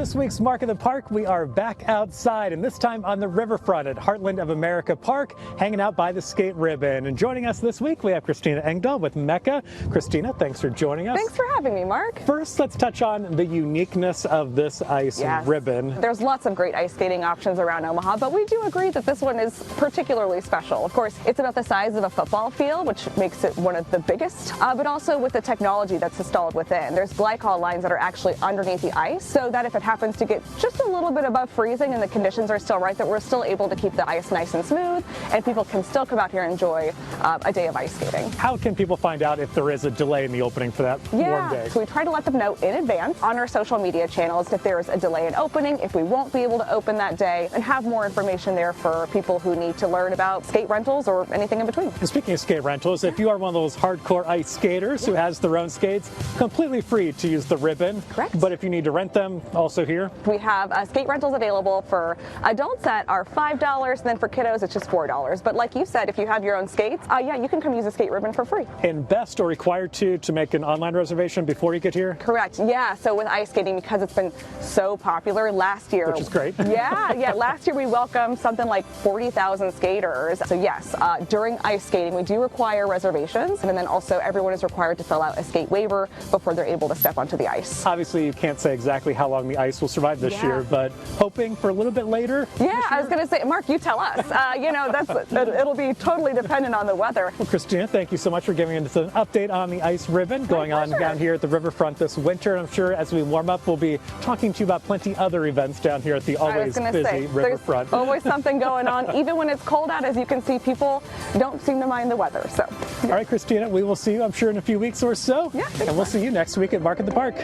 this week's Mark in the Park, we are back outside, and this time on the Riverfront at Heartland of America Park, hanging out by the skate ribbon. And joining us this week, we have Christina Engdahl with Mecca. Christina, thanks for joining us. Thanks for having me, Mark. First, let's touch on the uniqueness of this ice ribbon. There's lots of great ice skating options around Omaha, but we do agree that this one is particularly special. Of course, it's about the size of a football field, which makes it one of the biggest, but also with the technology that's installed within. There's glycol lines that are actually underneath the ice, so that if it happens to get just a little bit above freezing and the conditions are still right, that we're still able to keep the ice nice and smooth, and people can still come out here and enjoy a day of ice skating. How can people find out if there is a delay in the opening for that warm day? So we try to let them know in advance on our social media channels if there's a delay in opening, if we won't be able to open that day, and have more information there for people who need to learn about skate rentals or anything in between. And speaking of skate rentals, if you are one of those hardcore ice skaters who has their own skates, completely free to use the ribbon. Correct. But if you need to rent them, also here? We have skate rentals available for adults that are $5, and then for kiddos it's just $4. But like you said, if you have your own skates, yeah, you can come use a skate ribbon for free. And best or required to make an online reservation before you get here? Correct, yeah. So with ice skating, because it's been so popular last year. Which is great. Yeah, last year we welcomed something like 40,000 skaters. So yes, during ice skating we do require reservations, and then also everyone is required to fill out a skate waiver before they're able to step onto the ice. Obviously you can't say exactly how long the ice will survive this year, but hoping for a little bit later? Yeah, I was going to say, Mark, you tell us. It'll be totally dependent on the weather. Well, Christina, thank you so much for giving us an update on the ice ribbon going on down here at the Riverfront this winter. I'm sure as we warm up, we'll be talking to you about plenty other events down here at the always busy Riverfront. There's always something going on. Even when it's cold out, as you can see, people don't seem to mind the weather. So, all right, Christina, we will see you, I'm sure, in a few weeks or so. Yeah, and we'll see you next week at Mark in the Park.